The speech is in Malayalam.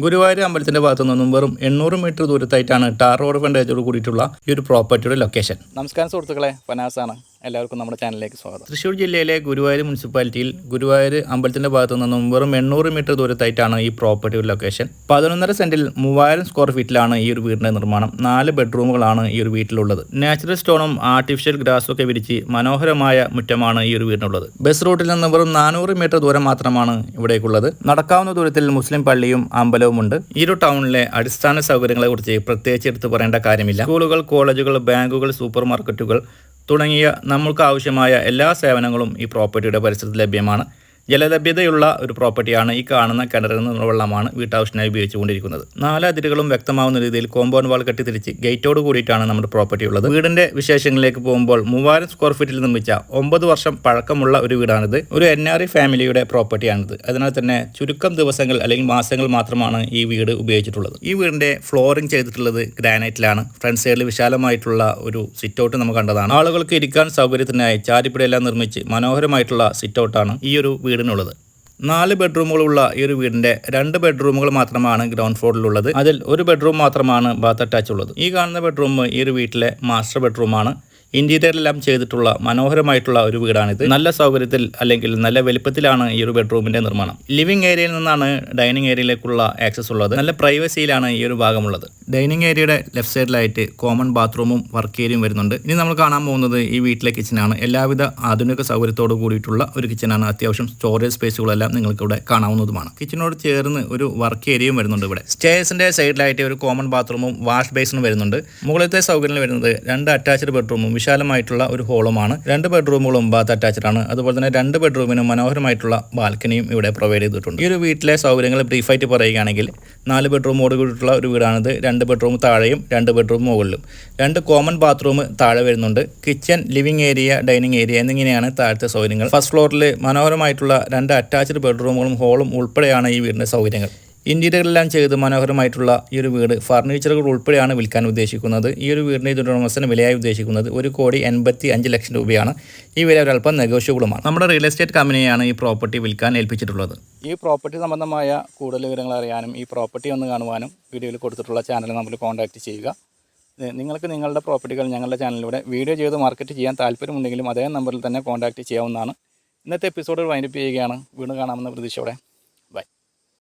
ഗുരുവായൂർ അമ്പലത്തിന്റെ ഭാഗത്തു നിന്നും വെറും 800 മീറ്റർ ദൂരത്തായിട്ടാണ് ടാർ റോഡ് ഫ്രണ്ടേജോട് കൂടിയിട്ടുള്ള ഈ ഒരു പ്രോപ്പർട്ടിയുടെ ലൊക്കേഷൻ. നമസ്കാരം സുഹൃത്തുക്കളെ, ഫനാസാണ്. എല്ലാവർക്കും നമ്മുടെ ചാനലിലേക്ക് സ്വാഗതം. തൃശ്ശൂർ ജില്ലയിലെ ഗുരുവായൂർ മുനിസിപ്പാലിറ്റിയിൽ ഗുരുവായൂർ അമ്പലത്തിന്റെ ഭാഗത്തു നിന്നും വെറും 800 മീറ്റർ ദൂരത്തായിട്ടാണ് ഈ പ്രോപ്പർട്ടിയുടെ ലൊക്കേഷൻ. 11.5 സെന്റിൽ 3000 സ്ക്വയർ ഫീറ്റിലാണ് ഈ ഒരു വീടിന്റെ നിർമ്മാണം. 4 ബെഡ്റൂമുകളാണ് ഈ ഒരു വീട്ടിലുള്ളത്. നാച്ചുറൽ സ്റ്റോണും ആർട്ടിഫിഷ്യൽ ഗ്രാസും ഒക്കെ വിരിച്ച് മനോഹരമായ മുറ്റമാണ് ഈ ഒരു വീടിനുള്ളത്. ബസ് റൂട്ടിൽ നിന്ന് വെറും 400 മീറ്റർ ദൂരം മാത്രമാണ് ഇവിടേക്കുള്ളത്. നടക്കാവുന്ന ദൂരത്തിൽ മുസ്ലിം പള്ളിയും അമ്പലവും ഉണ്ട്. ഈ ഒരു ടൗണിലെ അടിസ്ഥാന സൗകര്യങ്ങളെ കുറിച്ച് പ്രത്യേകിച്ച് എടുത്തു പറയേണ്ട കാര്യമില്ല. സ്കൂളുകൾ, കോളേജുകൾ, ബാങ്കുകൾ, സൂപ്പർ മാർക്കറ്റുകൾ തുടങ്ങിയ നമ്മൾക്ക് ആവശ്യമായ എല്ലാ സേവനങ്ങളും ഈ പ്രോപ്പർട്ടിയുടെ പരിസരത്ത് ലഭ്യമാണ്. ജലലഭ്യതയുള്ള ഒരു പ്രോപ്പർട്ടിയാണ്. ഈ കാണുന്ന കിണറിൽ നിന്നുള്ള വെള്ളമാണ് വീട്ടാവശ്യത്തിനായി ഉപയോഗിച്ചുകൊണ്ടിരിക്കുന്നത്. 4 അതിരുകളും വ്യക്തമാവുന്ന രീതിയിൽ കോമ്പൗണ്ട് വാൾ കെട്ടി തിരിച്ച് ഗേറ്റോട് കൂടിയിട്ടാണ് നമ്മുടെ പ്രോപ്പർട്ടി ഉള്ളത്. വീടിന്റെ വിശേഷങ്ങളിലേക്ക് പോകുമ്പോൾ 3000 സ്ക്വയർ ഫീറ്റിൽ നിർമ്മിച്ച 9 വർഷം പഴക്കമുള്ള ഒരു വീടാണിത്. ഒരു NRI ഫാമിലിയുടെ പ്രോപ്പർട്ടിയാണിത്. അതിനാൽ തന്നെ ചുരുക്കം ദിവസങ്ങൾ അല്ലെങ്കിൽ മാസങ്ങൾ മാത്രമാണ് ഈ വീട് ഉപയോഗിച്ചിട്ടുള്ളത്. ഈ വീടിന്റെ ഫ്ലോറിംഗ് ചെയ്തിട്ടുള്ളത് ഗ്രാനൈറ്റിലാണ്. ഫ്രണ്ട് സൈഡിൽ വിശാലമായിട്ടുള്ള ഒരു സിറ്റൗട്ട് നമുക്ക് കണ്ടതാണ്. ആളുകൾക്ക് ഇരിക്കാൻ സൗകര്യത്തിനായി ചാരിപ്പടിയെല്ലാം നിർമ്മിച്ച് മനോഹരമായിട്ടുള്ള സിറ്റൗട്ടാണ് ഈ ഒരു വീടിനുള്ളത്. 4 ബെഡ്റൂമുകളുള്ള ഈ ഒരു വീടിന്റെ 2 ബെഡ്റൂമുകൾ മാത്രമാണ് ഗ്രൗണ്ട് ഫ്ലോറിലുള്ളത്. അതിൽ ഒരു ബെഡ്റൂം മാത്രമാണ് ബാത്ത് അറ്റാച്ച് ഉള്ളത്. ഈ കാണുന്ന ബെഡ്റൂം ഈ ഒരു വീട്ടിലെ മാസ്റ്റർ ബെഡ്റൂമാണ്. ഇന്റീരിയറിലെല്ലാം ചെയ്തിട്ടുള്ള മനോഹരമായിട്ടുള്ള ഒരു വീടാണിത്. നല്ല സൗകര്യത്തിൽ അല്ലെങ്കിൽ നല്ല വലിപ്പത്തിലാണ് ഈ ഒരു ബെഡ്റൂമിന്റെ നിർമ്മാണം. ലിവിംഗ് ഏരിയയിൽ നിന്നാണ് ഡൈനിങ് ഏരിയയിലേക്കുള്ള ആക്സസ് ഉള്ളത്. നല്ല പ്രൈവസിയിലാണ് ഈ ഒരു ഭാഗമുള്ളത്. ഡൈനിങ് ഏരിയയുടെ ലെഫ്റ്റ് സൈഡിലായിട്ട് കോമൺ ബാത്റൂമും വർക്ക് ഏരിയയും വരുന്നുണ്ട്. ഇനി നമ്മൾ കാണാൻ പോകുന്നത് ഈ വീട്ടിലെ കിച്ചനാണ്. എല്ലാവിധ ആധുനിക സൗകര്യത്തോടു കൂടിയിട്ടുള്ള ഒരു കിച്ചനാണ്. അത്യാവശ്യം സ്റ്റോറേജ് സ്പേസുകളെല്ലാം നിങ്ങൾക്ക് ഇവിടെ കാണാവുന്നതുമാണ്. കിച്ചനോട് ചേർന്ന് ഒരു വർക്ക് ഏരിയയും വരുന്നുണ്ട്. ഇവിടെ സ്റ്റേഴ്സിന്റെ സൈഡിലായിട്ട് ഒരു കോമൺ ബാത്റൂമും വാഷ് ബേസിനും വരുന്നുണ്ട്. മുകളിലത്തെ സൗകര്യം വരുന്നത് 2 അറ്റാച്ച്ഡ് ബെഡ്റൂമും വിശാലമായിട്ടുള്ള ഒരു ഹോളുമാണ്. 2 ബെഡ്റൂമുകളും ബാത്ത് അറ്റാച്ച്ഡ് ആണ്. അതുപോലെ തന്നെ 2 ബെഡ്റൂമിനും മനോഹരമായിട്ടുള്ള ബാൽക്കണിയും ഇവിടെ പ്രൊവൈഡ് ചെയ്തിട്ടുണ്ട്. ഈ ഒരു വീട്ടിലെ സൗകര്യങ്ങൾ ബ്രീഫായിട്ട് പറയുകയാണെങ്കിൽ 4 ബെഡ്റൂമോട് കൂടിയിട്ടുള്ള ഒരു വീടാണിത്. 2 ബെഡ്റൂം താഴെയും 2 ബെഡ്റൂം മുകളിലും. 2 കോമൺ ബാത്റൂം താഴെ വരുന്നുണ്ട്. Kitchen, living area, dining area എന്നിങ്ങനെയാണ് താഴത്തെ സൗകര്യങ്ങൾ. ഫസ്റ്റ് ഫ്ലോറിൽ മനോഹരമായിട്ടുള്ള 2 അറ്റാച്ച്ഡ് ബെഡ്റൂമുകളും ഹോളും ഉൾപ്പെടെയാണ് ഈ വീടിന്റെ സൗകര്യങ്ങൾ. ഇന്റീരിയറെല്ലാം ചെയ്ത് മനോഹരമായിട്ടുള്ള ഈ ഒരു വീട് ഫർണിച്ചറുകൾ ഉൾപ്പെടെയാണ് വിൽക്കാൻ ഉദ്ദേശിക്കുന്നത്. ഈ ഒരു വീടിൻ്റെ ഉടമസ്ഥന് വിലയായി ഉദ്ദേശിക്കുന്നത് 1,85 ലക്ഷം രൂപയാണ്. ഈ വില ഒരല്പം നെഗോഷ്യബിളുമാണ്. നമ്മുടെ റിയൽ എസ്റ്റേറ്റ് കമ്പനിയാണ് ഈ പ്രോപ്പർട്ടി വിൽക്കാൻ ഏൽപ്പിച്ചിട്ടുള്ളത്. ഈ പ്രോപ്പർട്ടി സംബന്ധമായ കൂടുതൽ വിവരങ്ങൾ അറിയാനും ഈ പ്രോപ്പർട്ടി ഒന്ന് കാണുവാനും വീഡിയോയിൽ കൊടുത്തിട്ടുള്ള ചാനൽ നമ്മൾ കോൺടാക്റ്റ് ചെയ്യുക. നിങ്ങൾക്ക് നിങ്ങളുടെ പ്രോപ്പർട്ടികൾ ഞങ്ങളുടെ ചാനലിലൂടെ വീഡിയോ ചെയ്ത് മാർക്കറ്റ് ചെയ്യാൻ താല്പര്യമുണ്ടെങ്കിലും അതേ നമ്പറിൽ തന്നെ കോൺടാക്റ്റ് ചെയ്യാവുന്നതാണ്. ഇന്നത്തെ എപ്പിസോഡ് വൈൻഡപ്പ് ചെയ്യുകയാണ്. വീണ്ടും കാണാമെന്ന പ്രതീക്ഷയോടെ.